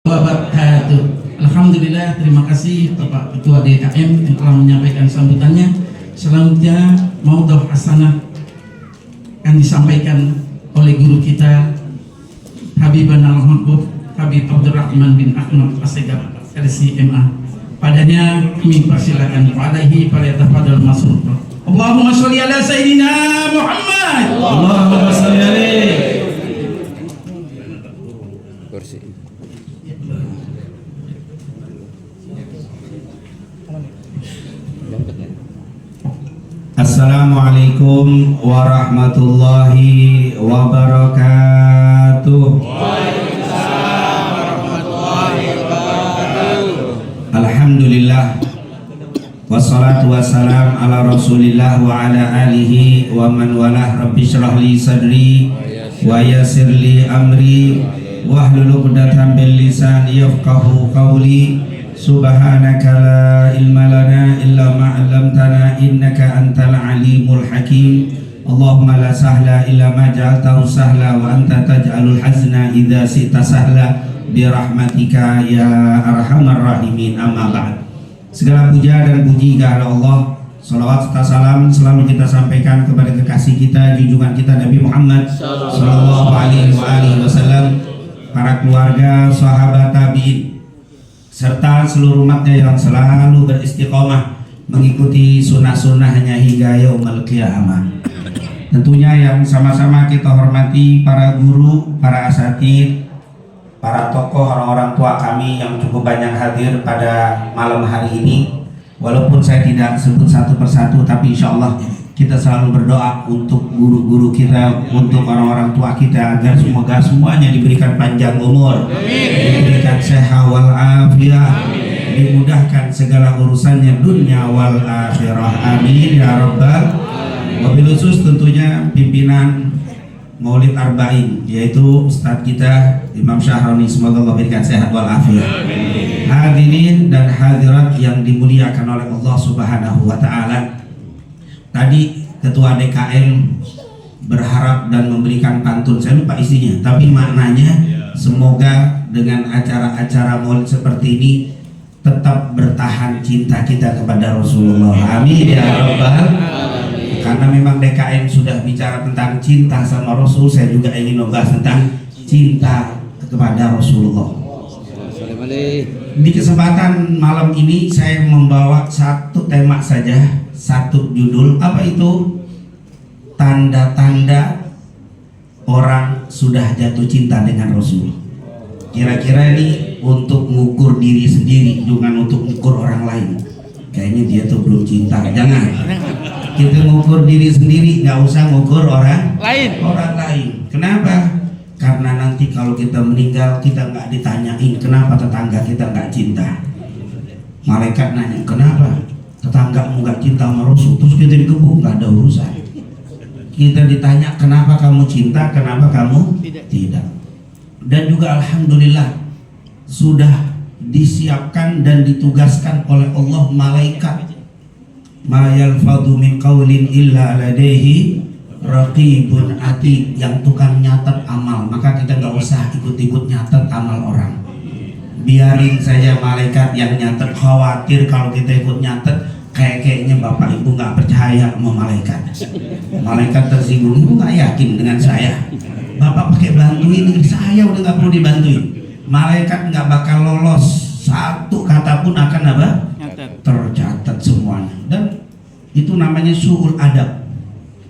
Wabarakatuh. Alhamdulillah, terima kasih Bapak Ketua DKM yang telah menyampaikan sambutannya. Selanjutnya maudhu hasanah akan disampaikan oleh guru kita Habibana al-Mahbub Habib Abdurrahman bin Ahmad Asegaf LCMA. Padanya kami persilakan alaihi falyatafadhal masrur. Allahumma sholli ala sayyidina Muhammad. Allahumma sholli alaihi. Kursi. Assalamualaikum warahmatullahi wabarakatuh. Waalaikumsalam warahmatullahi wabarakatuh. Alhamdulillah wassalatu wassalam ala rasulillah wa ala alihi wa man walah. Rabbi syrah li sadri wa yassir li amri wahlul 'uqdatam min lisani yafqahu qawli. Subhanaka la ilma lana illa ma 'allamtana innaka antal alimul hakim. Allahumma la sahla illa ma ja'altahu sahla wa anta taj'alul hazna idza syi'ta sahla bi rahmatika ya arhamar rahimin. Amma ba'd. Segala puja dan puji kepada Allah. Salawat serta salam selalu kita sampaikan kepada kekasih kita, junjungan kita Nabi Muhammad sallallahu alaihi wasallam, para keluarga, sahabat, tabi'in, serta seluruh umatnya yang selalu beristiqomah mengikuti sunnah-sunnahnya hingga yaumul qiyamah. Tentunya yang sama-sama kita hormati para guru, para asatidz, para tokoh, orang-orang tua kami yang cukup banyak hadir pada malam hari ini. Walaupun saya tidak sebut satu persatu, tapi insya Allah kita selalu berdoa untuk guru-guru kita, untuk orang-orang tua kita, agar semoga semuanya diberikan panjang umur, diberikan sehat wal afiah, dimudahkan segala urusannya dunia wal akhirah. Amin ya rabbal. Wabil khusus tentunya pimpinan Maulid Arba'in, yaitu Ustadz kita Imam Syahroni, semoga Allah berikan sehat wal afiah. Hadirin dan hadirat yang dimuliakan oleh Allah Subhanahu wa taala. Tadi Ketua DKM berharap dan memberikan pantun, saya lupa isinya, tapi maknanya semoga dengan acara-acara maulid seperti ini tetap bertahan cinta kita kepada Rasulullah. Amin ya rabbal. Karena memang DKM sudah bicara tentang cinta sama Rasul, saya juga ingin membahas tentang cinta kepada Rasulullah. Di kesempatan malam ini saya membawa satu tema saja, satu judul. Apa itu? Tanda-tanda orang sudah jatuh cinta dengan Rasul. Kira-kira ini untuk mengukur diri sendiri, bukan untuk mengukur orang lain. Kayaknya dia tuh belum cinta. Jangan. Kita mengukur diri sendiri, nggak usah mengukur orang lain. Kenapa? Karena nanti kalau kita meninggal, kita nggak ditanyain kenapa tetangga kita nggak cinta. Malaikat nanya, kenapa tetanggamu nggak cinta sama Rasul? Terus kita digebuk, nggak ada urusan. Kita ditanya kenapa kamu cinta, kenapa kamu tidak. Dan juga alhamdulillah sudah disiapkan dan ditugaskan oleh Allah malaikat, ma yalfadhu min qaulin illa ladaihi raqibun atid, yang tukang nyatet amal. Maka kita nggak usah ikut-ikut nyatet amal orang, biarin saja malaikat yang nyatet. Khawatir kalau kita ikut nyatet, kayaknya bapak ibu nggak percaya sama malaikat. Malaikat tersinggung, ibu nggak yakin dengan saya, bapak pakai bantuin, saya udah nggak perlu dibantuin. Malaikat nggak bakal lolos, satu kata pun akan apa? Tercatat semuanya. Dan itu namanya su'ul adab,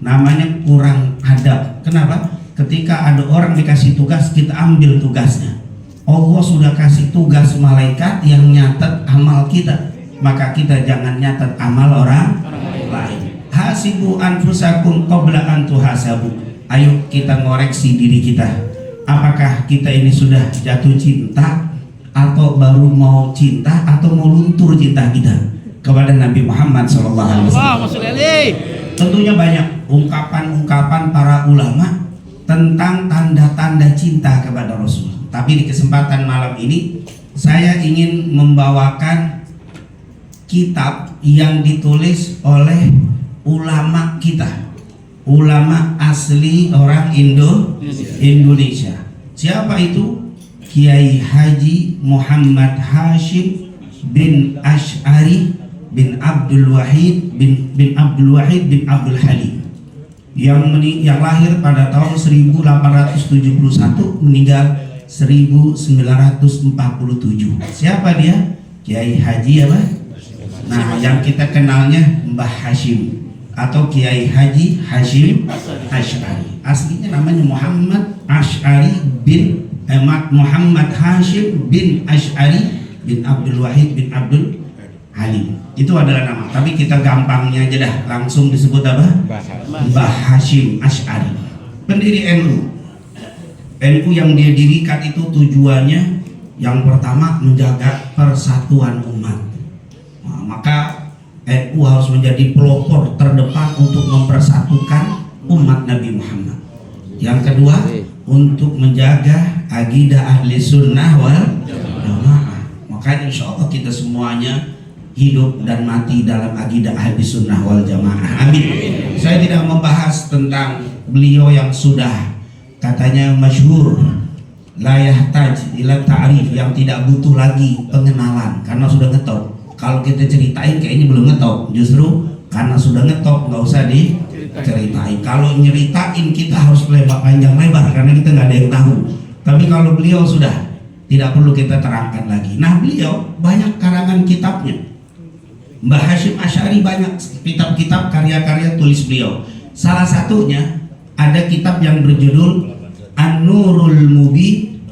namanya kurang adab. Kenapa? Ketika ada orang dikasih tugas, kita ambil tugasnya. Allah sudah kasih tugas malaikat yang nyatet amal kita, maka kita jangan nyatet amal orang lain. Hasibu anfusakum qabla an tuhasabu. Ayo kita ngoreksi diri kita. Apakah kita ini sudah jatuh cinta, atau baru mau cinta, atau mau luntur cinta kita kepada Nabi Muhammad SAW. Tentunya banyak ungkapan-ungkapan para ulama tentang tanda-tanda cinta kepada Rasul. Tapi di kesempatan malam ini saya ingin membawakan kitab yang ditulis oleh ulama kita, ulama asli orang Indonesia. Siapa itu? Kiai Haji Muhammad Hashim bin Asy'ari bin Abdul Wahid bin Abdul Halim yang lahir pada tahun 1871, meninggal 1947. Siapa dia? Kiai Haji apa? Nah, yang kita kenalnya Mbah Hashim atau Kiai Haji Hashim Asy'ari. Aslinya namanya Muhammad Hashim bin Asy'ari bin Abdul Wahid bin Abdul Halim. Itu adalah nama, tapi kita gampangnya aja dah, langsung disebut apa? Mbah Hashim Asy'ari. Pendiri NU yang dia dirikan itu tujuannya yang pertama menjaga persatuan umat. Nah, maka NU harus menjadi pelopor terdepan untuk mempersatukan umat Nabi Muhammad. Yang kedua, untuk menjaga akidah ahli sunnah wal jamaah. Maka insya Allah kita semuanya hidup dan mati dalam akidah ahli sunnah wal jamaah. Amin. Saya tidak membahas tentang beliau yang sudah katanya masyhur, la yahtaj ila ta'rif, yang tidak butuh lagi pengenalan karena sudah ngetop. Kalau kita ceritain kayaknya belum ngetop, justru karena sudah ngetop nggak usah diceritain. Kalau nyeritain kita harus lebar panjang lebar karena kita nggak ada yang tahu. Tapi kalau beliau sudah tidak perlu kita terangkan lagi. Nah, beliau banyak karangan kitabnya. Mbah Hashim Asy'ari banyak kitab-kitab karya-karya tulis beliau. Salah satunya ada kitab yang berjudul An-Nurul Mubin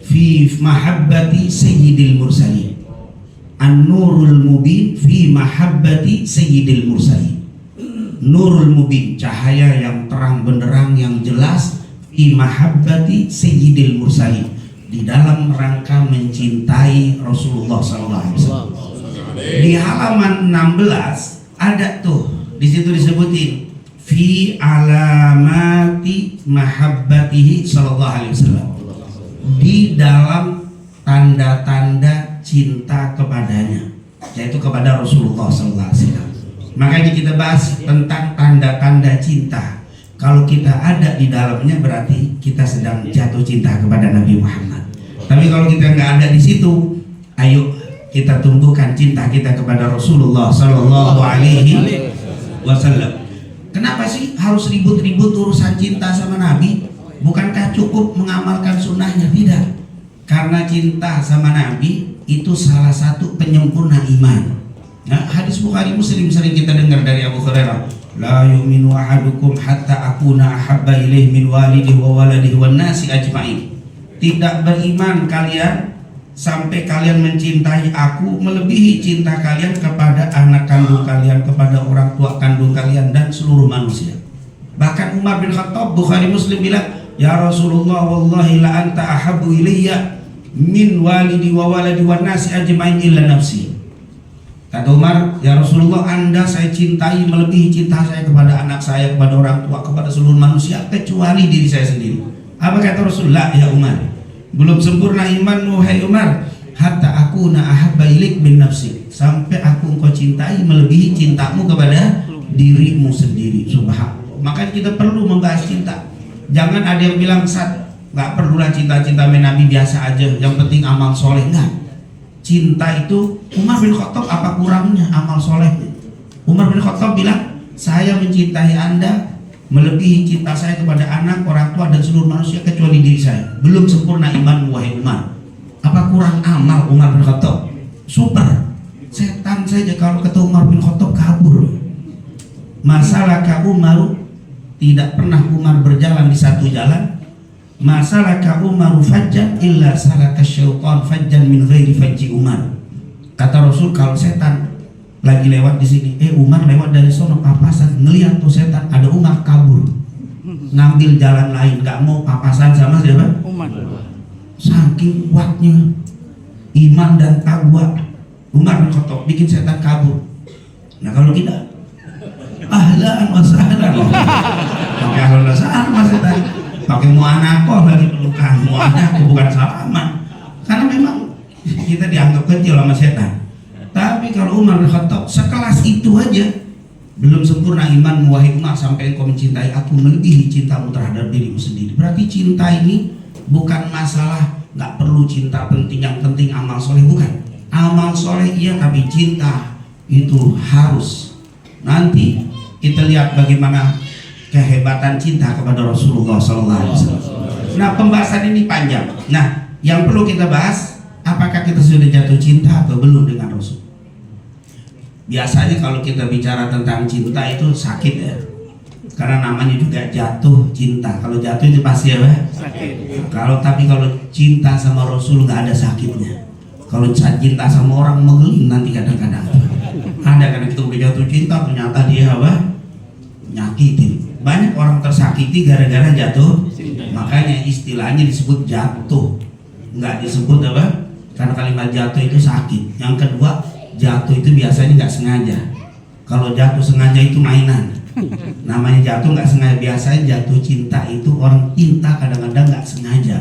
fi Mahabbati Sayyidil Mursalin. An-Nurul Mubin fi Mahabbati Sayyidil Mursalin. Nurul Mubin, cahaya yang terang benderang yang jelas, fi Mahabbati Sayyidil Mursalin, di dalam rangka mencintai Rasulullah SAW. Di halaman 16 ada tuh, di situ disebutin fi alamati mahabbatihi sallallahu alaihi wasallam, di dalam tanda-tanda cinta kepadanya, yaitu kepada Rasulullah sallallahu alaihi wasallam. Makanya kita bahas tentang tanda-tanda cinta. Kalau kita ada di dalamnya berarti kita sedang jatuh cinta kepada Nabi Muhammad. Tapi kalau kita nggak ada di situ, ayo kita tumbuhkan cinta kita kepada Rasulullah sallallahu alaihi wasallam. Kenapa sih harus ribut-ribut urusan cinta sama Nabi? Bukankah cukup mengamalkan sunnahnya? Tidak. Karena cinta sama Nabi itu salah satu penyempurna iman. Nah, hadis Bukhari Muslim sering kita dengar dari Abu Hurairah, la yu'minu ahadukum hatta akuna ahabba ilaih min walidihi wa waladihi wan nasi ajma'in. Tidak beriman kalian sampai kalian mencintai aku melebihi cinta kalian kepada anak kandung kalian, kepada orang tua kandung kalian, dan seluruh manusia. Bahkan Umar bin Khattab, Bukhari Muslim bilang, ya Rasulullah wallahi la anta ahabbu ilayya min walidi wa waladi wan nasi ajmain illa nafsi. Kata Umar, ya Rasulullah, Anda saya cintai melebihi cinta saya kepada anak saya, kepada orang tua, kepada seluruh manusia, kecuali diri saya sendiri. Apa kata Rasulullah? Ya Umar, belum sempurna imanmu wahai Umar, hatta akuna ahabba ilaik min nafsi, sampai aku engkau cintai melebihi cintamu kepada dirimu sendiri. Subhanallah. Makanya kita perlu membahas cinta. Jangan ada yang bilang, Sat, nggak perlulah cinta-cinta Nabi, biasa aja, yang penting amal soleh. Enggak. Cinta itu, Umar bin Khattab apa kurangnya amal solehnya? Umar bin Khattab bilang, saya mencintai Anda melebihi cinta saya kepada anak, orang tua, dan seluruh manusia kecuali diri saya. Belum sempurna iman wahai Umar. Apa kurang amal Umar bin Khattab? Super. Setan saja kalau ketemu Umar bin Khattab kabur. Masalah Umar, tidak pernah Umar berjalan di satu jalan. Masalah Umar fajjan illa salaka syaitan fajjan min ghairi fajji Umar. Kata Rasul, kalau setan lagi lewat di sini, Umar lewat dari sono papasan, ngelihat tuh setan ada Umar kabur, ngambil jalan lain, nggak mau papasan sama siapa? Umar. Saking kuatnya iman dan takwa Umar bin Khattab bikin setan kabur. Nah kalau kita ahlan wa sahlan, pakai ahlan wa sahlan mas setan, pakai mu'anakoh lagi pelukan, mu'anakoh bukan salaman, karena memang kita dianggap kecil sama setan. Tapi kalau Umar bin Khattab sekelas itu aja, belum sempurna iman wahai Umar sampai engkau mencintai aku melebihi cintamu terhadap dirimu sendiri. Berarti cinta ini bukan masalah nggak perlu cinta penting, yang penting amal soleh. Bukan, amal soleh iya, tapi cinta itu harus. Nanti kita lihat bagaimana kehebatan cinta kepada Rasulullah SAW. Nah, pembahasan ini panjang. Nah, yang perlu kita bahas, apakah kita sudah jatuh cinta atau belum dengan Rasul? Biasanya kalau kita bicara tentang cinta itu sakit ya, karena namanya juga jatuh cinta. Kalau jatuh itu pasti apa? Sakit. Tapi kalau cinta sama Rasul nggak ada sakitnya. Kalau cinta sama orang mengeling nanti kadang-kadang. Ada kadang kita udah jatuh cinta ternyata dia apa? Nyakitin. Banyak orang tersakiti gara-gara jatuh. Makanya istilahnya disebut jatuh. Nggak disebut apa? Karena kalimat jatuh itu sakit. Yang kedua, jatuh itu biasanya nggak sengaja. Kalau jatuh sengaja itu mainan. Namanya jatuh nggak sengaja. Biasanya jatuh cinta itu orang cinta kadang-kadang nggak sengaja.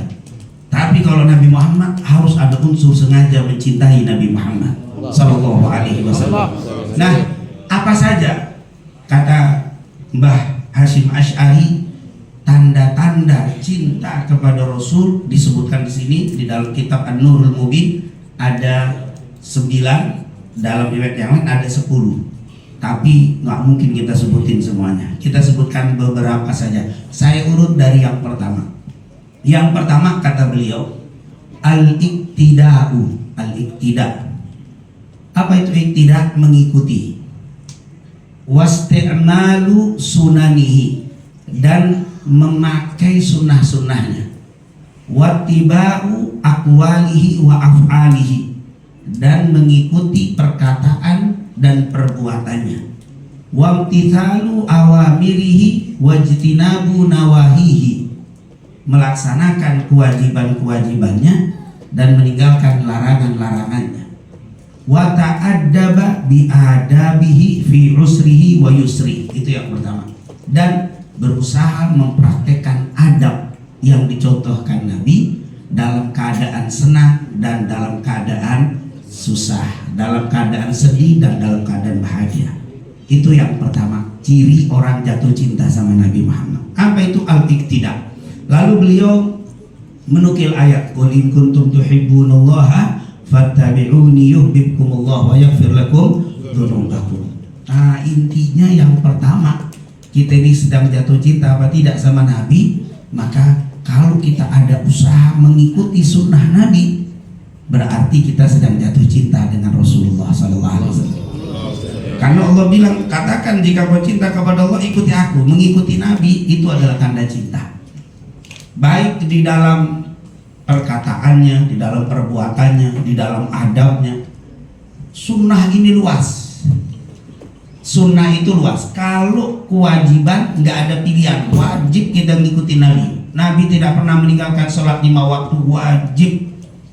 Tapi kalau Nabi Muhammad harus ada unsur sengaja mencintai Nabi Muhammad Sallallahu Alaihi Wasallam. Nah, apa saja kata Mbah Hashim Asy'ari tanda-tanda cinta kepada Rasul disebutkan di sini di dalam kitab An-Nurul Mubin ada 9, dalam riwayat yang lain ada 10. Tapi nggak mungkin kita sebutin semuanya. Kita sebutkan beberapa saja. Saya urut dari yang pertama. Yang pertama kata beliau al-iktida'u. Al-iktida'. Apa itu iktida'? Mengikuti. Wasti'malu sunanihi, dan memakai sunnah-sunnahnya. Wattiba'u aqwalihi wa af'alihi, dan mengikuti perkataan dan perbuatannya. Wamtithalu awamirihi wajtinabu nawahihi, melaksanakan kewajiban-kewajibannya dan meninggalkan larangan-larangannya. Wa ta'addaba bi'adabihi fi usrihi wa yusri, itu yang pertama. Dan berusaha mempraktekkan adab yang dicontohkan Nabi dalam keadaan senang dan dalam keadaan susah, dalam keadaan sedih dan dalam keadaan bahagia. Itu yang pertama, ciri orang jatuh cinta sama Nabi Muhammad. Apa itu al-iktida? Lalu beliau menukil ayat, qul in kuntum tuhibbunallaha fattabi'uni yuhibbukumullah wa yaghfir lakum dzunubakum. Nah, intinya yang pertama, kita ini sedang jatuh cinta apa tidak sama Nabi, maka kalau kita ada usaha mengikuti sunnah Nabi, berarti kita sedang jatuh cinta dengan Rasulullah SAW. Karena Allah bilang, katakan jika kau cinta kepada Allah, ikuti aku. Mengikuti Nabi itu adalah tanda cinta. Baik di dalam perkataannya, di dalam perbuatannya, di dalam adabnya. Sunnah ini luas. Sunnah itu luas. Kalau kewajiban nggak ada pilihan, wajib kita mengikuti Nabi. Nabi tidak pernah meninggalkan sholat 5 waktu, wajib.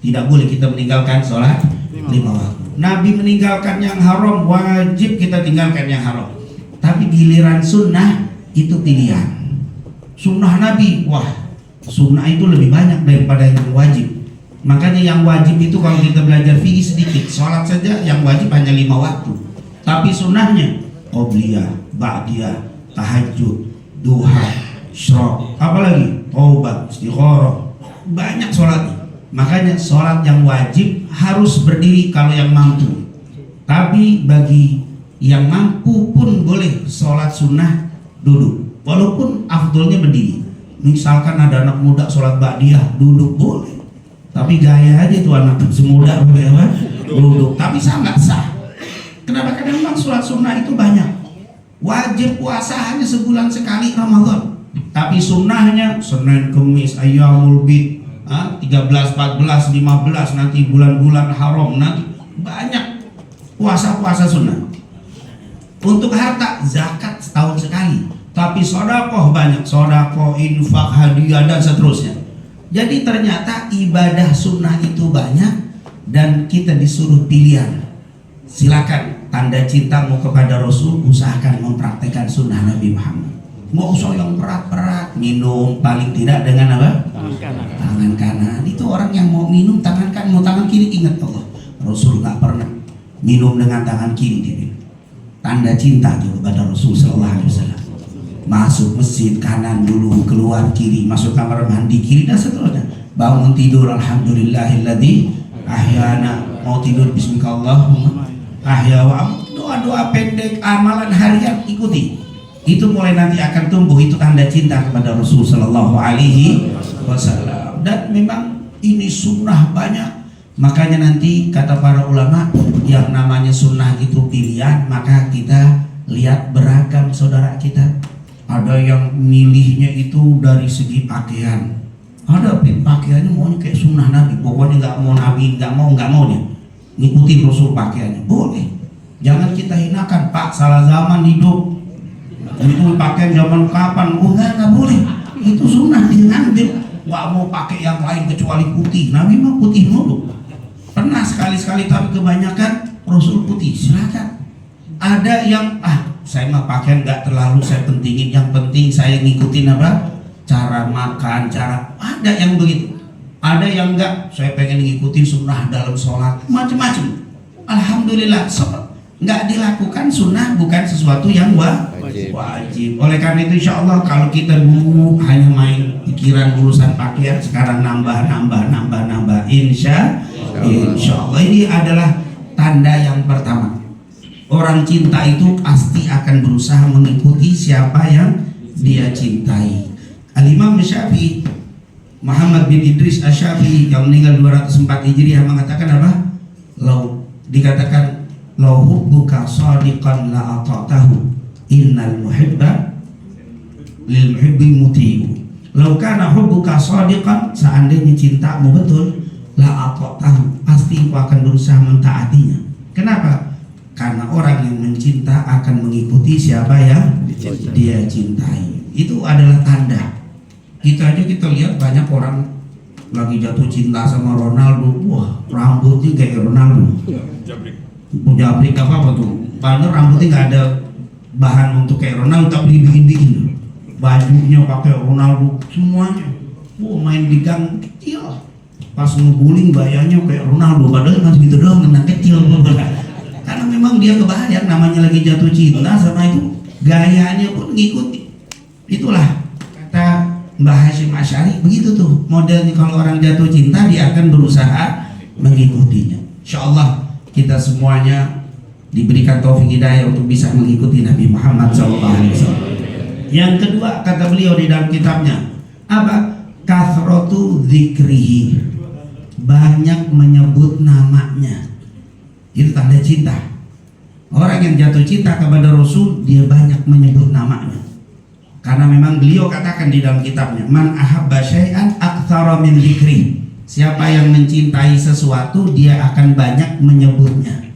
Tidak boleh kita meninggalkan sholat 5 waktu. Nabi meninggalkan yang haram, wajib kita tinggalkan yang haram. Tapi giliran sunnah itu pilihan. Sunnah Nabi, wah, sunnah itu lebih banyak daripada yang wajib. Makanya yang wajib itu kalau kita belajar fikih sedikit. Sholat saja yang wajib hanya 5 waktu. Tapi sunnahnya qobliyah, ba'diyah, tahajud, duha, syuruk, apalagi taubat, istikharah. Banyak sholatnya. Makanya sholat yang wajib harus berdiri kalau yang mampu. Tapi bagi yang mampu pun boleh sholat sunnah duduk. Walaupun afdolnya berdiri. Misalkan ada anak muda sholat ba'diyah, duduk boleh. Tapi gaya aja tuh anak semuda duduk. Tapi sangat sah. Kenapa? Karena memang sholat sunnah itu banyak. Wajib puasa hanya sebulan sekali Ramadan. Tapi sunnahnya Senin, Kemis, Ayyamul Bid, 13, 14, 15, nanti bulan-bulan haram, nanti banyak puasa-puasa sunnah. Untuk harta, zakat setahun sekali. Tapi sodakoh banyak, sodakoh, infak, hadiah, dan seterusnya. Jadi ternyata ibadah sunnah itu banyak dan kita disuruh pilihan. Silakan, tanda cintamu kepada Rasul, usahakan mempraktekkan sunnah Nabi Muhammad. Nggak usah yang berat-berat, minum paling tidak dengan apa? Tangan kanan. Itu orang yang mau minum tangan kanan, mau tangan kiri, ingat Allah, Rasul nggak pernah minum dengan tangan kiri. Tanda cinta juga kepada Rasul Sallallahu Alaihi Wasallam. Masuk masjid kanan dulu, keluar kiri, masuk kamar mandi kiri, dan seterusnya. bangun tidur alhamdulillahilladzi ahyana, mau tidur bismillahirrahmanirrahim, ahya wa doa-doa pendek, amalan harian ikuti. Itu mulai nanti akan tumbuh, itu tanda cinta kepada Rasul sallallahu alaihi wasallam. Dan memang ini sunnah banyak. Makanya nanti kata para ulama, yang namanya sunnah itu pilihan, maka kita lihat beragam saudara kita. Ada yang milihnya itu dari segi pakaian, ada pakaiannya maunya kayak sunnah Nabi, pokoknya nggak mau Nabi, nggak mau dia ngikutin Rasul pakaiannya. Boleh, jangan kita hinakan, Pak salah zaman hidup, itu pakaian zaman kapan? Oh nggak boleh, itu sunnah diambil. Nggak mau pakai yang lain kecuali putih, Nabi mah putih mulu. Pernah sekali-sekali, tapi kebanyakan Rasul putih. Silakan. Ada yang saya mah pakaian nggak terlalu saya pentingin, yang penting saya ngikutin apa, cara makan, cara, ada yang begitu. Ada yang enggak, saya pengen ngikutin sunnah dalam sholat, macam-macam. Alhamdulillah, nggak dilakukan sunnah bukan sesuatu yang wajib. Oleh karena itu insya Allah kalau kita dulu hanya main pikiran urusan pakaian, sekarang nambah, insya Allah ini adalah tanda yang pertama. Orang cinta itu pasti akan berusaha mengikuti siapa yang dia cintai. Al-Imam Syafi'i, Muhammad bin Idris Asy-Syafi'i yang meninggal 204 Hijriah mengatakan apa? Dikatakan lau hubbuka shadiqan la ata'tahu innal muhibba lil muhibbi muti'u. Lau kana hubbuka shadiqan, seandainya cintamu betul, la ata'tahu, pasti engkau akan berusaha mentaatinya. Kenapa? Karena orang yang mencinta akan mengikuti siapa yang dia cintai. Itu adalah tanda. Kita lihat banyak orang lagi jatuh cinta sama Ronaldo, wah rambutnya kayak Ronaldo, jabrik apa tuh, padahal rambutnya nggak ada bahan untuk kayak Ronaldo, tapi dibikin, bajunya pakai Ronaldo semuanya, wah main di gang kecil, pas ngeguling gayanya kayak Ronaldo, padahal masih gitu doang, anak kecil. Karena memang dia kebayang, namanya lagi jatuh cinta sama itu, gayanya pun ngikuti. Itulah kata Mbah Hasyim Asy'ari, begitu tuh modelnya. Kalau orang jatuh cinta dia akan berusaha mengikutinya. Insyaallah kita semuanya diberikan taufik hidayah untuk bisa mengikuti Nabi Muhammad SAW. Yang kedua kata beliau di dalam kitabnya apa? Kathratu dzikrihi, banyak menyebut namanya. Itu tanda cinta. Orang yang jatuh cinta kepada Rasul, dia banyak menyebut namanya. Karena memang beliau katakan di dalam kitabnya, man ahabba syai'an aktsara min dzikri. Siapa yang mencintai sesuatu, dia akan banyak menyebutnya.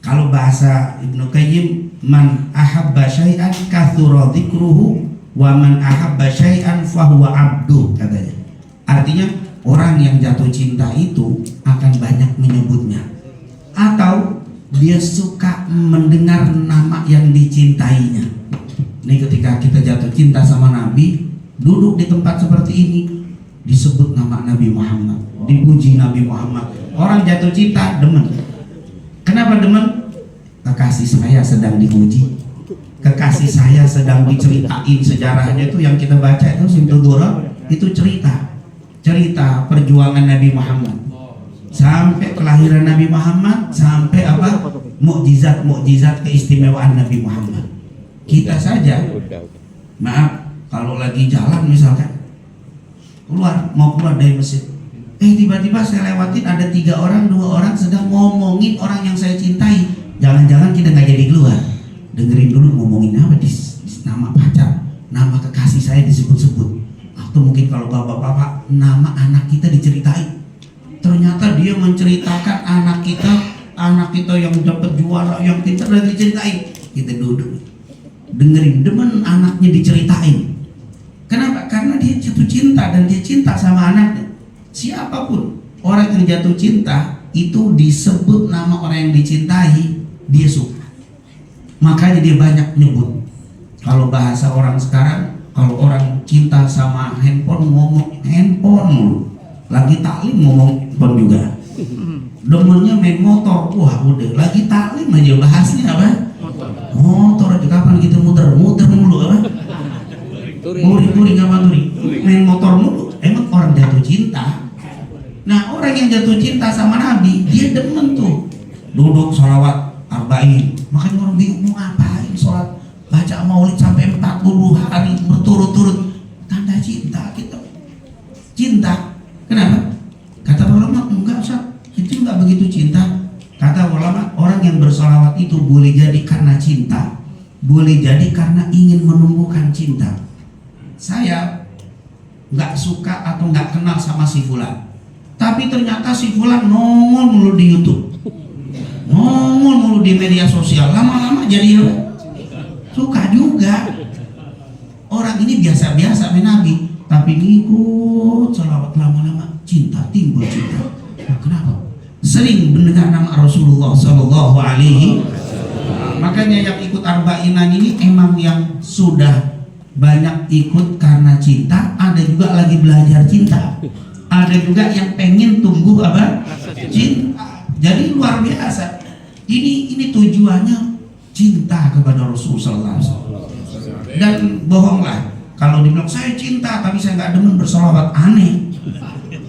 Kalau bahasa Ibnu Qayyim, man ahabba syai'an katsura dzikruhu wa man ahabba syai'an fahuwa abduh, katanya. Artinya orang yang jatuh cinta itu akan banyak menyebutnya, atau dia suka mendengar nama yang dicintainya. Ini ketika kita jatuh cinta sama Nabi, duduk di tempat seperti ini, disebut nama Nabi Muhammad, dipuji Nabi Muhammad. Orang jatuh cinta demen. Kenapa demen? Kekasih saya sedang dipuji, kekasih saya sedang diceritain sejarahnya. Itu yang kita baca itu Simtul Dura, itu cerita perjuangan Nabi Muhammad sampai kelahiran Nabi Muhammad, sampai apa? Mukjizat keistimewaan Nabi Muhammad. Kita saja, maaf, kalau lagi jalan misalkan mau keluar dari masjid, tiba-tiba saya lewatin ada 3 orang, 2 orang sedang ngomongin orang yang saya cintai. Jangan-jangan kita nggak jadi keluar, dengerin dulu ngomongin apa, nama pacar, nama kekasih saya disebut-sebut, atau mungkin kalau bapak-bapak nama anak kita diceritain. Ternyata dia menceritakan anak kita yang dapat juara, yang pintar, dan diceritain. Kita duduk dengerin, demen anaknya diceritain. Kenapa? Karena dia jatuh cinta dan dia cinta sama anaknya. Siapapun orang yang jatuh cinta itu disebut nama orang yang dicintai, dia suka. Makanya dia banyak nyebut. Kalau bahasa orang sekarang, kalau orang cinta sama handphone, ngomong handphone mulu. Lagi taklim ngomong handphone juga. Demennya main motor, wah udah lagi taklim aja bahasnya apa? Motor aja, kapan kita muter mulu apa? Touring sama touring, main motor mulu. Emang orang jatuh cinta Nah orang yang jatuh cinta sama Nabi, dia demen tuh duduk sholawat arba'in. Makanya orang bingung mau ngapain sholat baca maulid sampai 40 hari berturut-turut. Tanda cinta kita. Cinta. Kenapa? Kata ulama, enggak Ustaz, itu enggak begitu cinta. Kata ulama, orang yang bersolawat itu boleh jadi karena cinta, boleh jadi karena ingin menumbuhkan cinta. Saya nggak suka atau nggak kenal sama si Fulan, tapi ternyata si Fulan nongol mulu di YouTube, nongol mulu di media sosial, lama-lama jadi suka juga. Orang ini biasa-biasa main Nabi, tapi ngikut selawat lama-lama, cinta, timbul cinta. Nah, kenapa? Sering mendengar nama Rasulullah Sallallahu Alaihi. Makanya yang ikut arbainan ini emang yang sudah banyak ikut karena cinta, ada juga lagi belajar cinta, ada juga yang pengen tumbuh apa? Cinta. Jadi luar biasa. Ini tujuannya cinta kepada Rasul Sallallahu Alaihi Wasallam. Dan bohonglah kalau dibilang saya cinta tapi saya nggak demen bersolawat, aneh.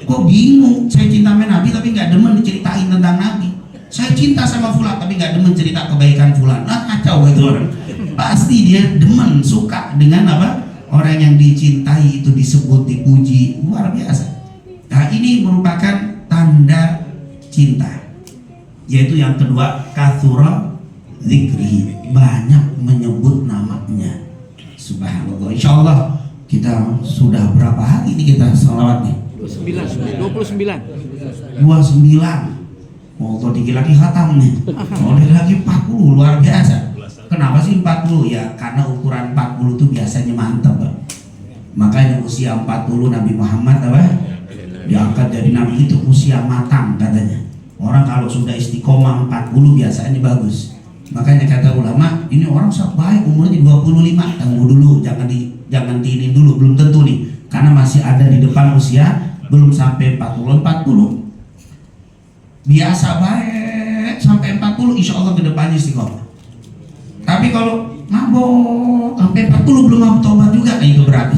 Kok bingung? Saya cinta sama Nabi tapi nggak demen diceritain tentang Nabi. Saya cinta sama Fulan tapi nggak demen cerita kebaikan Fulan. Nah, kacau itu orang. Pasti dia demen, suka dengan apa? Orang yang dicintai itu disebut, dipuji, luar biasa. Nah ini merupakan tanda cinta. Yaitu yang kedua, kathura zikri, banyak menyebut namanya. Subhanallah. Insya Allah kita sudah berapa hari ini kita salawat nih? 29. Oh, dikit lagi khatam nih. Oh, dikit lagi 40, luar biasa. Kenapa sih 40? Ya karena ukuran 40 itu biasanya mantap, Pak. Makanya usia 40 Nabi Muhammad apa? Diangkat jadi Nabi itu usia matang katanya. Orang kalau sudah istiqomah 40 biasanya bagus. Makanya kata ulama, ini orang baik umurnya 25, tunggu dulu, jangan diinin dulu, belum tentu nih. Karena masih ada di depan usia belum sampai 40. Biasa baik sampai 40, insya Allah kedepannya istiqomah. Tapi kalau mabok sampai 40 belum mau tobat juga, nah itu berarti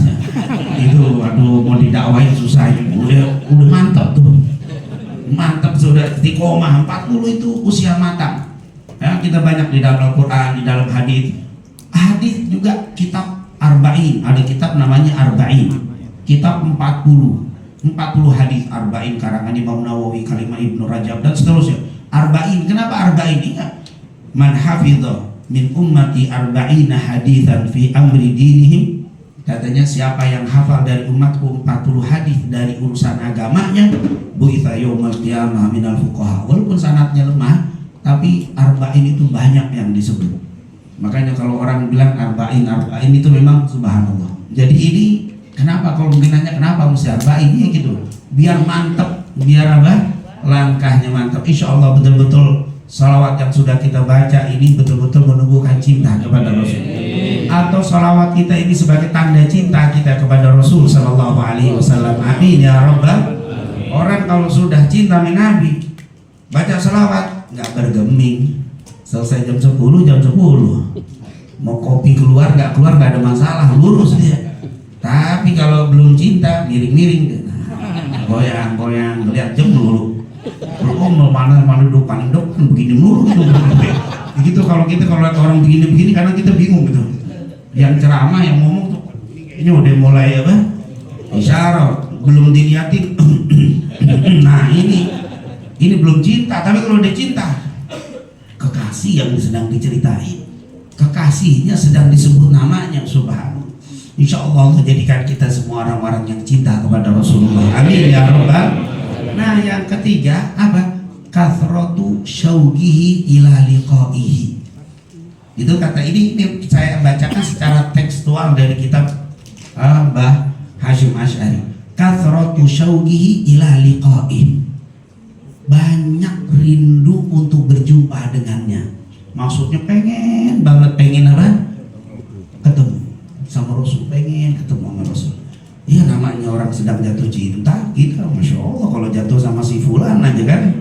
itu aduh mau didakwain susah. Udah mantap tuh, mantap sudah istiqomah 40 itu usia matang. Ya, kita banyak di dalam Al-Quran, di dalam hadis juga kitab arba'in, ada kitab namanya arba'in, kitab 40 hadis arba'in karangan Imam Nawawi, Kalimah Ibnu Rajab dan seterusnya. Arba'in, kenapa arba'in? Ingat, man hafidha min ummati arba'ina hadithan fi amri dinihim, katanya siapa yang hafal dari umatku 40 hadis dari urusan agamanya, bu'itha yawmal qiyamah minal fuqaha. Walaupun sanadnya lemah, tapi arba'in itu banyak yang disebut. Makanya kalau orang bilang arba'in itu memang subhanallah. Jadi ini kenapa, kalau mungkin nanya kenapa mesti arba'in, ya gitu, biar mantep, biar apa, langkahnya mantap. Insya Allah betul-betul salawat yang sudah kita baca ini betul-betul menumbuhkan cinta kepada Rasul, atau salawat kita ini sebagai tanda cinta kita kepada Rasul Sallallahu Alaihi Wasallam. Amin ya Rabbal. Orang kalau sudah cinta dengan Nabi, baca salawat nggak bergeming, selesai jam 10 mau kopi keluar nggak ada masalah, lurus dia. Tapi kalau belum cinta, miring-miring, goyang-goyang, lihat jam dulu. Kalau mana depan begini mulu gitu. Begitu kalau lihat orang begini karena kita bingung gitu. Yang ceramah, yang ngomong tuh ini udah mulai apa? Isyarat, belum diniatin. Nah ini belum cinta. Tapi kalau udah cinta, kekasih yang sedang diceritain, kekasihnya sedang disebut namanya, subhanallah. Insya Allah jadikan kita semua orang-orang yang cinta kepada Rasulullah. Amin ya Rabbal. Nah yang ketiga apa? Kathratu syauqihi ila liqaihi. Itu kata ini saya bacakan secara tekstual dari kitab Mbah Hashim Asy'ari. Kathratu syauqihi ila liqaihi. Banyak rindu untuk berjumpa dengannya. Maksudnya pengen apa? Ketemu sama Rasul, pengen ketemu sama Rasul. Iya, namanya orang sedang jatuh cinta, kita Masya Allah kalau jatuh sama si Fulan aja kan,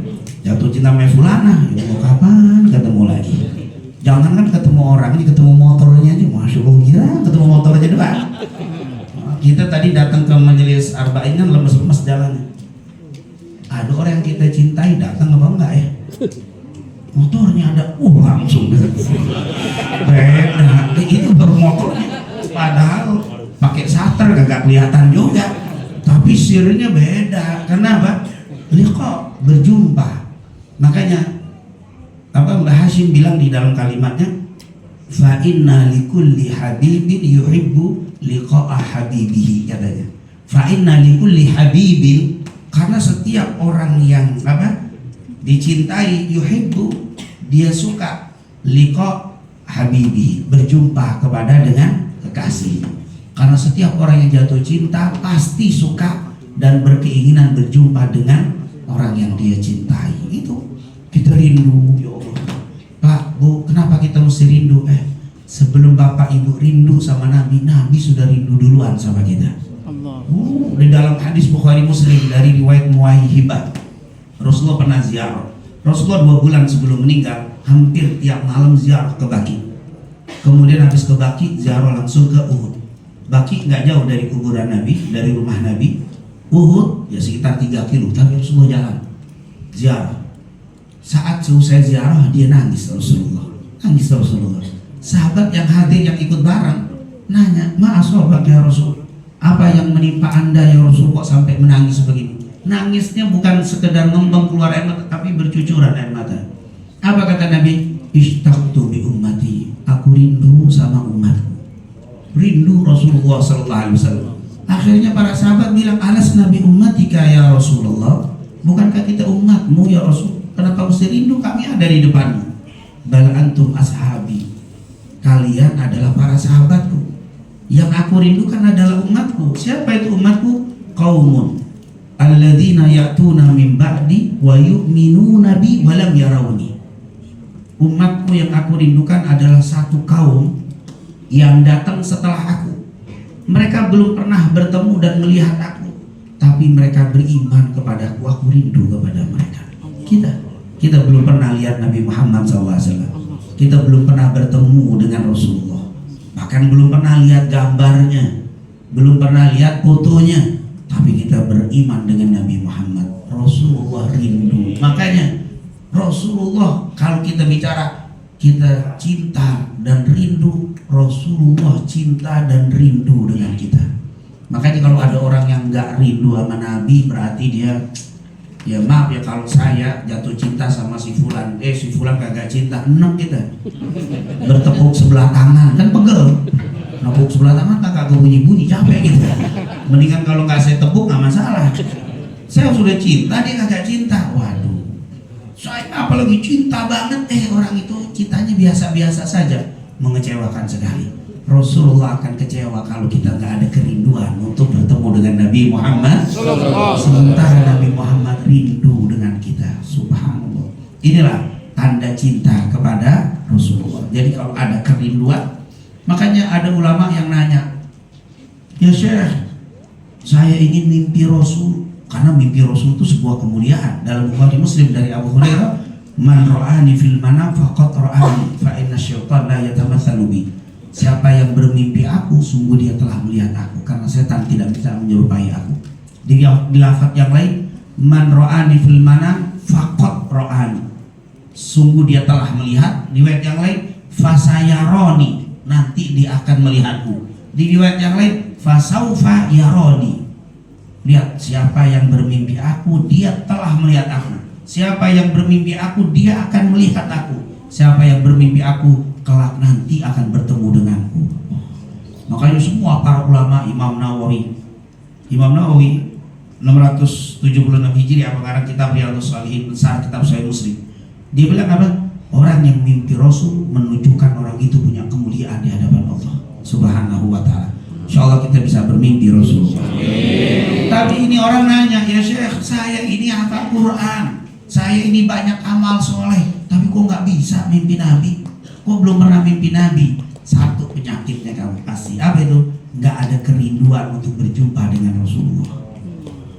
jatuh cinta sama Fulana, ya mau kapan ketemu lagi? Jangan kan ketemu orang, ini ketemu motornya aja, Masya Allah, gila, ketemu motornya doang. Kita tadi datang ke majelis arba'in kan lemes-lemes jalannya. ada orang yang kita cintai datang apa enggak ya? Motornya ada, langsung beda. Itu baru motornya, padahal pakai starter gak kelihatan juga, tapi sirnya beda. Kenapa? Liqa, berjumpa. Makanya apa Mbah Hashim bilang di dalam kalimatnya, fa inna likulli habibin yuhibbu liqa'a habibihi, katanya. Fa inna likulli habibin, karena setiap orang yang apa dicintai, yuhibbu, dia suka, liqa habibi, berjumpa kepada dengan kekasih. Karena setiap orang yang jatuh cinta pasti suka dan berkeinginan berjumpa dengan orang yang dia cintai. Itu kita rindu, ya Allah. Pak, Bu, kenapa kita mesti rindu? Sebelum Bapak Ibu rindu sama Nabi, Nabi sudah rindu duluan sama kita. Di dalam hadis Bukhari Muslim dari riwayat Muwaihibah, Rasulullah pernah ziarah. Rasulullah 2 bulan sebelum meninggal hampir tiap malam ziarah ke Baqi. Kemudian habis ke Baqi ziarah langsung ke Uhud. Baqi nggak jauh dari kuburan Nabi, dari rumah Nabi. Uhud ya sekitar 3 kilo, tapi Rasulullah jalan ziarah. Saat selesai ziarah dia nangis Rasulullah. Sahabat yang hadir yang ikut bareng nanya, "Ma'asabak ya Rasul? Apa yang menimpa Anda ya Rasul kok sampai menangis begini?" Nangisnya bukan sekedar ngembang keluar air mata, tapi bercucuran air mata. Apa kata Nabi? Ishtaqtu bi ummati, aku rindu sama umatku. Rindu Rasulullah sallallahu alaihi wasallam. Akhirnya para sahabat bilang, "Alas nabi ummatika ya Rasulullah? Bukankah kita umatmu ya Rasul? Kenapa mesti rindu? Kami ada di depanmu." Bal antum ashabi, kalian adalah para sahabatku. Yang aku rindukan adalah umatku. Siapa itu umatku? Qaumun alladzina ya'tuna min ba'di wa yu'minuna bi wa lam yarawni. Umatku yang aku rindukan adalah satu kaum yang datang setelah aku. Mereka belum pernah bertemu dan melihat aku, tapi mereka beriman kepadaku. Aku rindu kepada mereka. Kita belum pernah lihat Nabi Muhammad SAW. Kita belum pernah bertemu dengan Rasulullah. Bahkan belum pernah lihat gambarnya, belum pernah lihat fotonya. Tapi kita beriman dengan Nabi Muhammad. Rasulullah rindu. Makanya Rasulullah, kalau kita bicara kita cinta dan rindu, Rasulullah cinta dan rindu dengan kita. Makanya kalau ada orang yang nggak rindu sama Nabi, berarti dia, ya maaf ya kalau saya jatuh cinta sama si Fulan, si Fulan kagak cinta, enak kita bertepuk sebelah tangan, kan pegel. Nepuk sebelah tangan tak kagak bunyi-bunyi, capek gitu. Mendingan kalau nggak saya tepuk nggak masalah. Saya sudah cinta, dia kagak cinta. Waduh, saya apalagi cinta banget, orang itu cintanya biasa-biasa saja, mengecewakan sekali. Rasulullah akan kecewa kalau kita nggak ada kerinduan untuk bertemu dengan Nabi Muhammad. Sementara Nabi Muhammad rindu dengan kita. Subhanallah. Inilah tanda cinta kepada Rasulullah. Jadi kalau ada kerinduan, makanya ada ulama yang nanya, "Ya Syekh, saya ingin mimpi Rasul." Karena mimpi Rasul itu sebuah kemuliaan. Dalam Bukhari Muslim dari Abu Hurairah, "Man ra'ani fil manam faqad ra'ani, fa inna syaitan la yatamatsalu bi." Siapa yang bermimpi aku, sungguh dia telah melihat aku, karena setan tidak bisa menyerupai aku. Di lafaz yang lain, "Man ra'ani fil manam faqad ra'ani." Sungguh dia telah melihat. Di riwayat yang lain, "Fasayaroni." Nanti dia akan melihatku. Di riwayat yang lain, "Fasaufa yaroni." Lihat, siapa yang bermimpi aku, dia telah melihat aku. Siapa yang bermimpi aku, dia akan melihat aku. Siapa yang bermimpi aku, kelak nanti akan bertemu denganku. Makanya semua para ulama, Imam Nawawi 676 Hijriah mengarang kitab Riyadhus Shalihin, besar kitab Sahih Muslim. Dia bilang apa? Orang yang mimpi Rasul menunjukkan orang itu punya kemuliaan di hadapan Allah Subhanahu wa ta'ala. Insyaallah kita bisa bermimpi Rasul. Tapi ini orang nanya, "Ya Syekh, saya ini hafal Quran, saya ini banyak amal soleh, tapi kok nggak bisa mimpi Nabi? Kok belum pernah mimpi Nabi?" Satu penyakitnya kamu pasti. Apa itu? Nggak ada kerinduan untuk berjumpa dengan Rasulullah.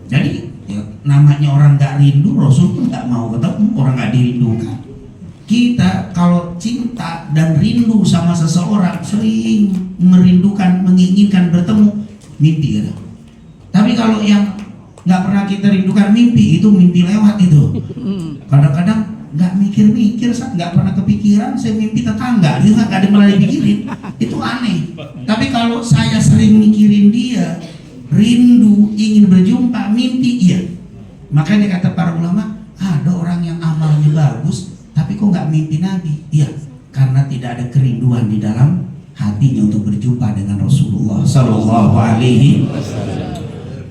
Jadi ya, namanya orang nggak rindu, Rasul pun nggak mau ketemu, orang nggak dirindukan. Kita kalau cinta dan rindu sama seseorang, sering merindukan, menginginkan bertemu, mimpi gitu. Tapi kalau yang nggak pernah kita rindukan mimpi, itu mimpi lewat itu. Kadang-kadang nggak mikir-mikir, nggak pernah kepikiran saya mimpi tetangga, dia nggak ada malah dipikirin, itu aneh. Tapi kalau saya sering mikirin dia, rindu, ingin berjumpa, mimpi, iya. Makanya kata para ulama, ada orang yang amalnya bagus, tapi kok nggak mimpi Nabi? Iya, karena tidak ada kerinduan di dalam hatinya untuk berjumpa dengan Rasulullah Sallallahu Alaihi Wasallam.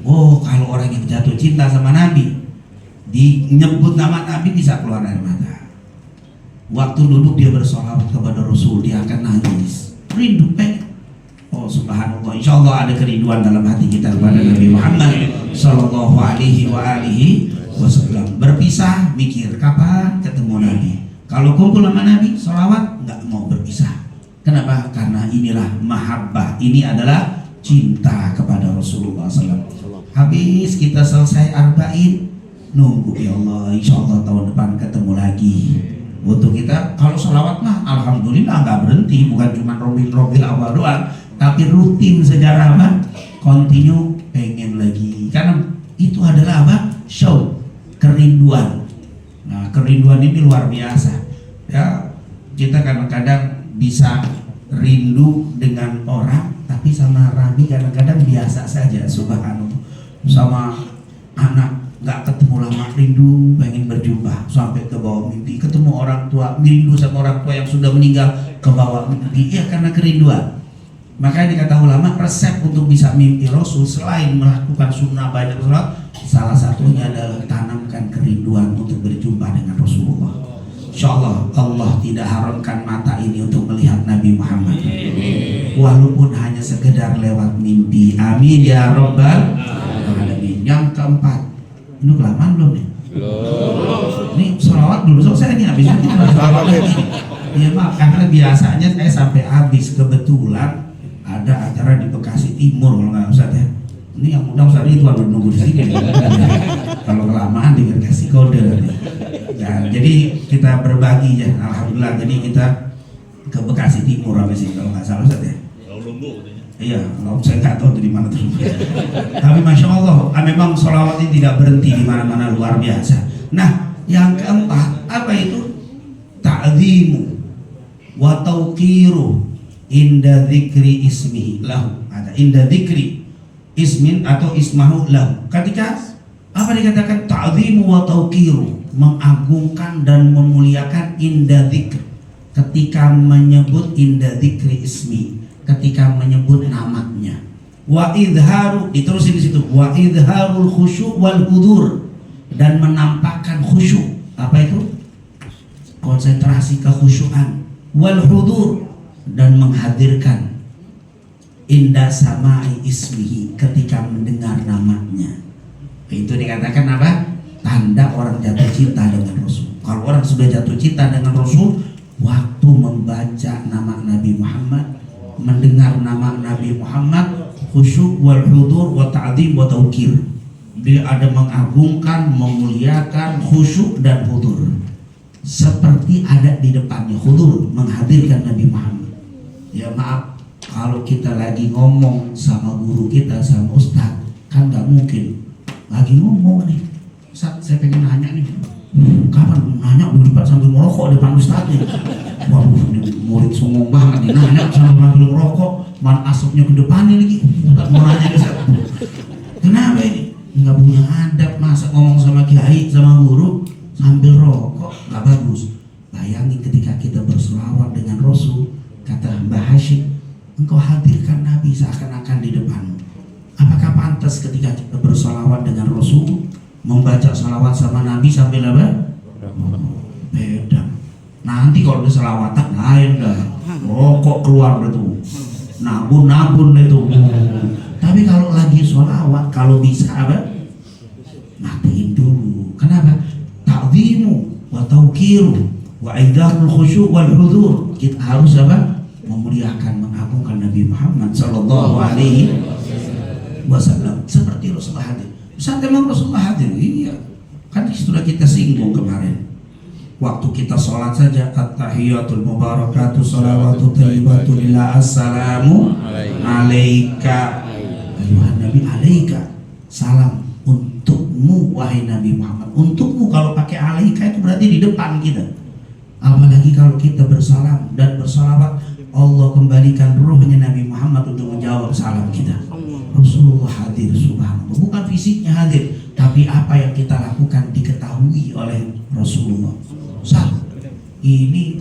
Oh, kalau orang yang jatuh cinta sama Nabi, dinyebut nama Nabi bisa keluar air mata. Waktu duduk dia bersolawat kepada Rasul, dia akan nangis, rindu pengen. Oh subhanallah, insya Allah ada kerinduan dalam hati kita kepada Nabi Muhammad Sallallahu Alaihi Wasallam. Berpisah, mikir kapan ketemu Nabi. Kalau kumpul sama Nabi, solawat, nggak mau berpisah. Kenapa? Karena inilah mahabbah, ini adalah cinta kepada Rasulullah SAW. Habis kita selesai arba'in, nunggu ya Allah, insya Allah tahun depan ketemu lagi. Untuk kita kalau sholawat mah alhamdulillah nggak berhenti, bukan cuma robil awal doang, tapi rutin secara apa? Continue, pengen lagi. Karena itu adalah apa? Show, kerinduan. Nah, kerinduan ini luar biasa. Ya, kita kadang-kadang bisa rindu dengan orang, tapi sama Nabi kadang-kadang biasa saja, subhanallah. Sama anak nggak ketemu lama, rindu pengen berjumpa sampai ke bawah mimpi, ketemu orang tua, rindu sama orang tua yang sudah meninggal ke bawah mimpi, ya karena kerinduan. Makanya dikata ulama, resep untuk bisa mimpi Rasul selain melakukan sunnah banyak sholat, salah satunya adalah tanamkan kerinduan untuk berjumpa dengan Rasulullah. Insyaallah Allah tidak haramkan mata ini untuk melihat Nabi Muhammad, walaupun hanya sekedar lewat mimpi. Amin ya Rabbal Alamin. Yang keempat, ini kelamaan belum nih? Belum. Ini sholawat dulu selesai nih, habis itu sholawat lagi. Ya maaf, karena biasanya saya sampai habis. Kebetulan ada acara di Bekasi Timur kalau nggak usah ya. Ini yang muda Ustaz itu harus nunggu di sini. Kalau kelamaan dikasih kode nanti. Ya, jadi kita berbagi ya, alhamdulillah. Jadi kita ke Bekasi Timur habis ini kalau nggak salah Ustaz ya. Iya, kalau saya nggak tahu dari mana tuh. Tapi masya Allah, memang sholawat ini tidak berhenti di mana-mana, luar biasa. Nah, yang keempat apa itu? Ta'zimu wa tauqiru inda dzikri ismihi lahu. Ada inda dzikri ismin atau ismahu lahu. Ketika apa dikatakan ta'zimu wa tauqiru, mengagungkan dan memuliakan inda dzikr, ketika menyebut inda dzikri ismi, ketika menyebut namanya. Wa idharu, diterusin di situ, wa idharul khusyuk wal hudur, dan menampakkan khusyuk. Apa itu? Konsentrasi kekhusyuan. Wal hudur, dan menghadirkan inda samai ismihi, ketika mendengar namanya. Itu dikatakan apa? Tanda orang jatuh cinta dengan Rasul. Kalau orang sudah jatuh cinta dengan Rasul, waktu membaca nama Nabi Muhammad, mendengar nama Nabi Muhammad, khusyuk wal hudur wa ta'zim wa tauqir. Dia ada mengagungkan, memuliakan, khusyuk dan hudur. Seperti ada di depannya, hudur, menghadirkan Nabi Muhammad. Ya maaf, kalau kita lagi ngomong sama guru kita, sama ustaz, kan nggak mungkin lagi ngomong nih, Ustaz saya pengen nanya nih, kapan nanya di depan sambil merokok depan ustaznya. Waduh, ini murid songong banget nih, nanya sambil merokok, mana asapnya ke depannya lagi. Mau nanya Ustaz, kenapa ini? Nggak punya adab, masa ngomong sama kiai, sama guru sambil rokok, nggak bagus. Bayangin ketika kita berselawat dengan Rasul, kata Mbah Hashim, engkau hadirkan Nabi seakan-akan di depanmu. Apakah pantas ketika kita bersalawat dengan Rasul, membaca salawat sama Nabi sambil apa? Beda. Nanti kalau udah salawatan lain dah, rokok keluar itu, nabun itu. Tapi kalau lagi salawat, kalau bisa apa? Matiin dulu. Kenapa? Ta'zimu wa tauqiru wa idharul khusyuk wal hudur. Kita harus apa? Memuliakan, mengagungkan Nabi Muhammad sallallahu alaihi wasallam seperti Rasulullah hadir. Saat memang Rasulullah hadir, iya. Kan sudah kita singgung kemarin. Waktu kita sholat saja, at-tahiyatul mubarakatuh salawatu thayyibatu lillah, assalamu alaika ayuhan nabi, alaika, salam untuk untukmu wahai Nabi Muhammad. Untukmu kalau pakai alaika itu berarti di depan kita. Apalagi kalau kita bersalam dan bersalawat, Allah kembalikan ruhnya Nabi Muhammad untuk menjawab salam kita. Rasulullah hadir, subhanallah. Bukan fisiknya hadir, tapi apa yang kita lakukan diketahui oleh Rasulullah. Ini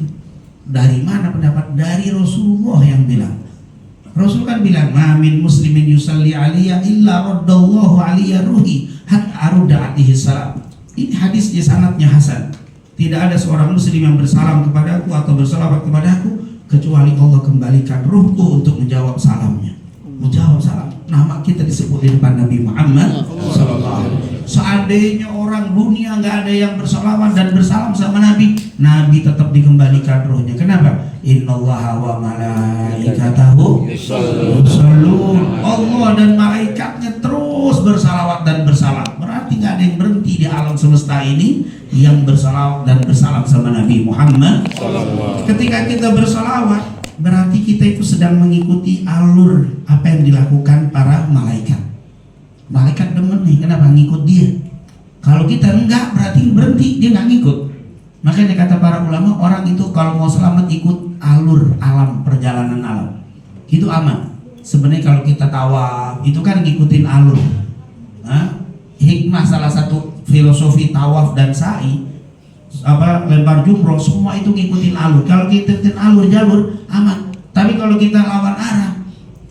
dari mana pendapat? Dari Rasulullah yang bilang. Rasul kan bilang, "Ma min muslimin yusalli alaiya illa raddallahu alaiya ruhi hatta arudda alaihi salam." Ini hadisnya sanadnya hasan. Tidak ada seorang muslim yang bersalam kepadaku atau bersalawat kepadaku kecuali Allah kembalikan ruhku untuk menjawab salamnya. Menjawab salam. Nama kita disebut di depan Nabi Muhammad sallallahu alaihi wasallam. Seandainya orang dunia nggak ada yang bersalawat dan bersalam sama Nabi, Nabi tetap dikembalikan ruhnya. Kenapa? Innallaha wa malaikatahu yushollun. Allah dan malaikatnya terus bersalawat dan bersalam. Berarti nggak ada yang berhenti di alam semesta ini yang bersalawat dan bersalam sama Nabi Muhammad. Ketika kita bersalawat, berarti kita itu sedang mengikuti alur apa yang dilakukan para malaikat. Malaikat demen nih, kenapa? Ngikut dia. Kalau kita enggak, berarti berhenti, dia nggak ngikut. Makanya kata para ulama, orang itu kalau mau selamat ikut alur alam, perjalanan alam, itu aman. Sebenarnya kalau kita tawaf, itu kan ngikutin alur. Hikmah salah satu filosofi tawaf dan sa'i, lempar jumroh, semua itu ngikutin alur. Kalau kita ngikutin alur jalur aman. Tapi kalau kita lawan arah,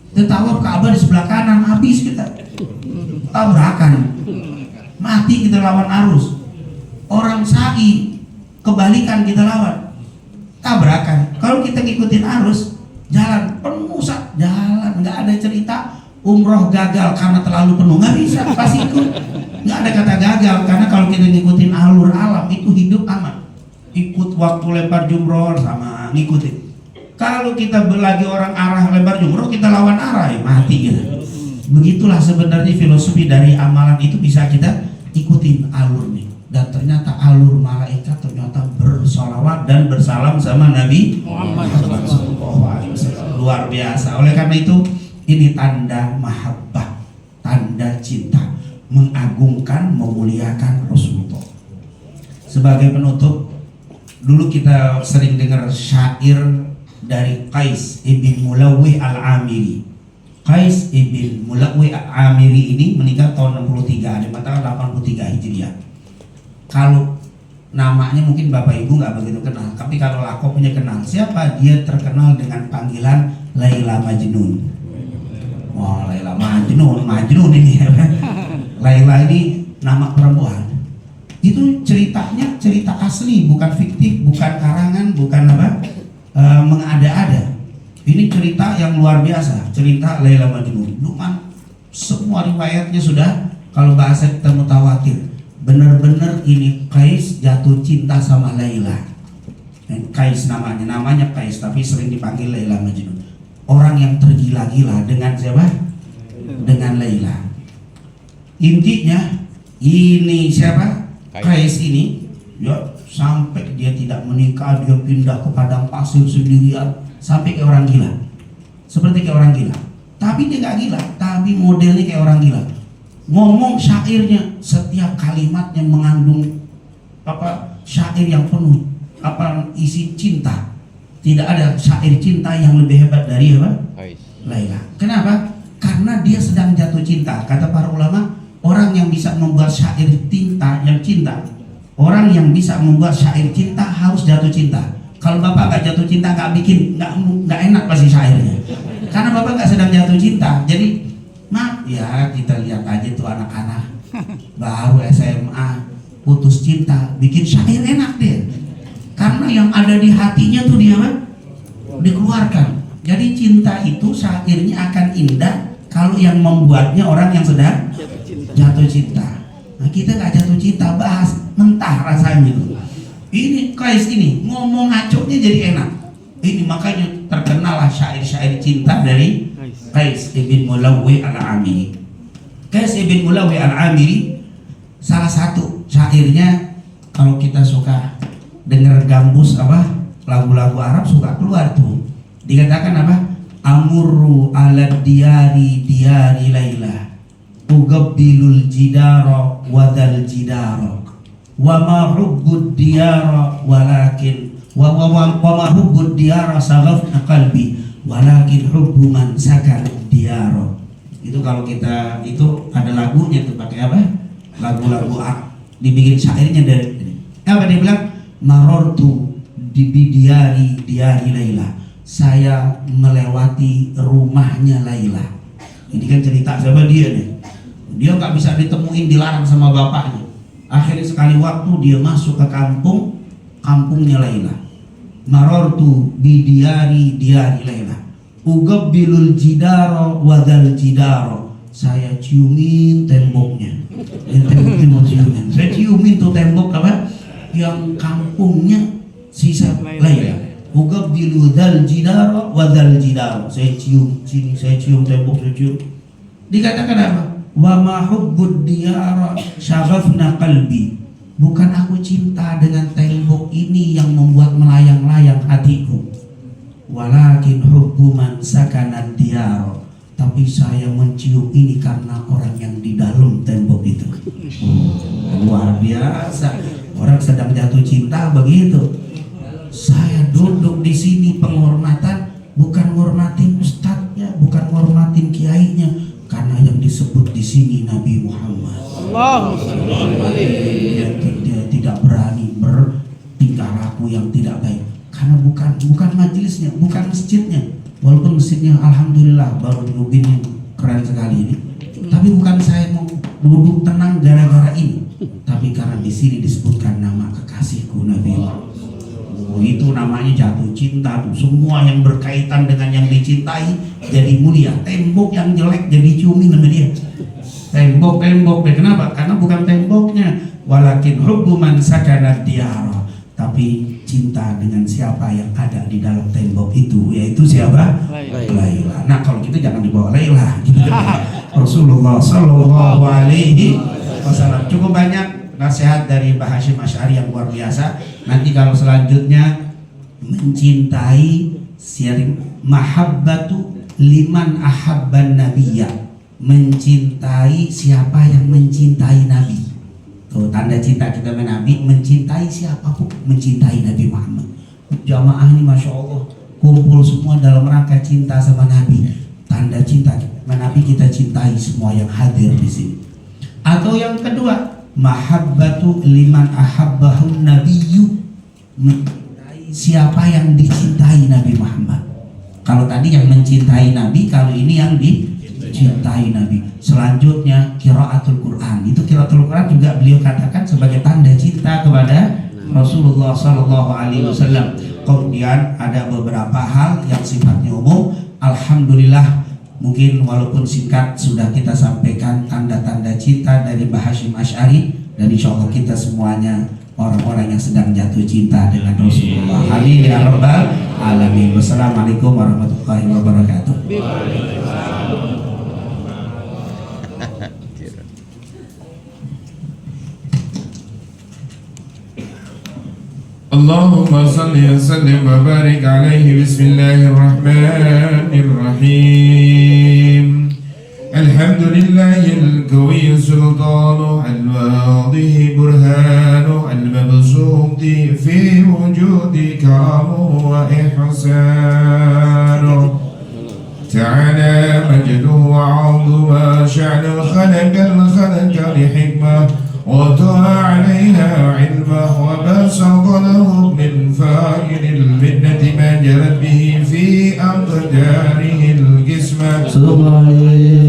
kita tawaf Ka'bah di sebelah kanan, habis kita tabrakan, mati kita lawan arus. Orang sa'i kebalikan kita lawan, tabrakan. Kalau kita ngikutin arus, jalan penuh, jalan, nggak ada cerita umroh gagal karena terlalu penuh, nggak bisa, pasti ikut. Nggak ada kata gagal, karena kalau kita ngikutin alur alam itu hidup aman. Ikut waktu lempar jumroh sama ngikutin. Kalau kita lagi orang arah lempar jumroh, kita lawan arah, ya mati kita. Begitulah sebenarnya filosofi dari amalan itu, bisa kita ikutin alur nih. Dan ternyata alur malaikat ternyata bersolawat dan bersalam sama Nabi Muhammad SAW. Luar biasa. Oleh karena itu, ini tanda mahabbah, tanda cinta, mengagungkan, memuliakan Rasulullah. Sebagai penutup, dulu kita sering dengar syair dari Qais ibn Mulawih al-Amiri. Qais ibn Mulawih al-Amiri ini meninggal tahun 63, ada mengatakan 83 Hijriah. Kalau namanya mungkin Bapak Ibu nggak begitu kenal, tapi kalau lakopnya kenal. Siapa? Dia terkenal dengan panggilan Laila Majnun. Oh, Laila Majnun, Majnun ini. Laila ini nama perempuan. Itu ceritanya cerita asli, bukan fiktif, bukan karangan, bukan mengada-ada. Ini cerita yang luar biasa, cerita Laila Majnun. Lumayan semua riwayatnya sudah, kalau bahasa kita mutawatir. Benar-benar ini Qais jatuh cinta sama Laila. Qais namanya Qais, tapi sering dipanggil Laila Majnun. Orang yang tergila-gila dengan siapa? Dengan Laila. Intinya ini siapa? Qais ini, ya, sampai dia tidak menikah, dia pindah ke padang pasir sendirian, sampai kayak orang gila. Seperti kayak orang gila. Tapi dia gak gila, tapi modelnya kayak orang gila. Ngomong syairnya, setiap kalimatnya mengandung syair yang penuh isi cinta. Tidak ada syair cinta yang lebih hebat dari Laila. Kenapa? Karena dia sedang jatuh cinta. Kata para ulama, orang yang bisa membuat syair cinta, orang yang bisa membuat syair cinta harus jatuh cinta. Kalau Bapak gak jatuh cinta, gak enak pasti syairnya. Karena Bapak gak sedang jatuh cinta. Jadi maaf ya, kita lihat aja tuh anak-anak baru SMA putus cinta, bikin syair enak deh. Karena yang ada di hatinya tuh dia dikeluarkan. Jadi cinta itu syairnya akan indah kalau yang membuatnya orang yang sedang jatuh cinta. Nah, kita gak jatuh cinta, bahas mentah rasanya tuh. Ini Qais ini ngomong ngaconya jadi enak. Ini makanya terkenal lah syair-syair cinta dari Qais ibn Mulawih al-Amiri. Qais ibn Mulawih al-Amiri, salah satu syairnya, kalau kita suka dengar gambus lagu-lagu Arab suka keluar tuh. Dikatakan Amurru ala diari Laila ugabbilul jidara wadal jidara wa ma hubbud diyara walakin wa ma hubbud diyara saghafna qalbi walakin hubbu man sakan diyara. Itu kalau kita itu ada lagunya tuh, pakai apa? Lagu-lagu dibikin syairnya dari apa dia bilang? Marortu di diari Laila. Saya melewati rumahnya Laila. Ini kan cerita sama dia nih. Dia nggak bisa ditemuin, dilarang sama bapaknya. Akhirnya sekali waktu dia masuk ke kampungnya Laila. Marortu bi diari Laila. Ugabbilul jidara wadal jidara. Saya ciumin temboknya. Saya ciumin tuh tembok apa? Yang kampungnya sisa Laila. Ugabbilu dal jidara wadal jidara. Saya cium sini, saya cium tembok, saya cium. Dikatakan apa? Wa ma hubbud diyara syaghafna qalbi. Bukan aku cinta dengan tembok ini yang membuat melayang-layang hatiku. Walakin hubbu man sakana diyara. Tapi saya mencium ini karena orang yang di dalam tembok itu. Luar biasa. Orang sedang jatuh cinta begitu. Saya duduk di sini penghormatan, bukan menghormatin ustadznya, bukan menghormatin kiainya, karena yang disebut di sini Nabi Muhammad. Dia tidak berani bertingkah laku yang tidak baik, karena bukan majelisnya, bukan masjidnya. Walaupun masjidnya alhamdulillah baru di Ubin keren sekali ini, tapi bukan saya mau duduk tenang gara-gara ini, tapi karena di sini disebutkan nama kekasihku Nabi Muhammad. Itu namanya jatuh cinta tuh. Semua yang berkaitan dengan yang dicintai jadi mulia. Tembok yang jelek jadi ciumin sama dia. Tembok. Kenapa? Karena bukan temboknya. Walakin hubbu man sakana diyara. Tapi cinta dengan siapa yang ada di dalam tembok itu, yaitu siapa? Laila. Nah kalau kita jangan dibawa Laila. Rasulullah Sallallahu Alaihi Wasallam. Cukup banyak nasihat dari Mbah Hasyim Asy'ari yang luar biasa. Nanti kalau selanjutnya mencintai mahabbatu liman ahabban nabiyya. Mencintai siapa yang mencintai Nabi. Tuh tanda cinta kita sama Nabi, mencintai siapapun, mencintai Nabi Muhammad. Jamaah ini Masya Allah kumpul semua dalam rangka cinta sama Nabi. Tanda cinta sama Nabi, kita cintai semua yang hadir di sini. Atau yang kedua, mahabbatu liman ahabbahun nabiyyu. Mencintai siapa yang dicintai Nabi Muhammad. Kalau tadi yang mencintai Nabi, kalau ini yang dicintai Nabi. Selanjutnya qiraatul Quran. Itu qiraatul Quran juga beliau katakan sebagai tanda cinta kepada Rasulullah Sallallahu Alaihi Wasallam. Kemudian ada beberapa hal yang sifatnya umum. Alhamdulillah, mungkin walaupun singkat sudah kita sampaikan tanda-tanda cinta dari Mbah Hasyim Asy'ari, dan insya Allah kita semuanya orang-orang yang sedang jatuh cinta dengan Rasulullah. Amin ya rabbal alamin. Wassalamualaikum warahmatullahi wabarakatuh. اللهم صل وسلم وبارك عليه. بسم الله الرحمن الرحيم. الحمد لله القوي سلطانه، الواضح برهانه، المبسوط في وجود كرمه وإحسانه. تعالى مجده وعظم شأنه. خلق الخلق لحكمة وطلع عليها علمه، وبسط له من فائل المنة ما جرت به في أقداره القسمة.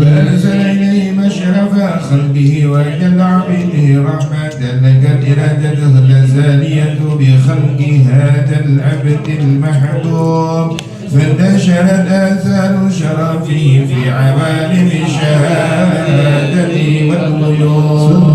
فأنزل إليه مشرف خلقه وإجل عبده رحمة. لقد إرادته الأزلية بخلق هذا العبد المحبوب، فانتشرت آثار شرفه في عوالم الشهادة والغيوب.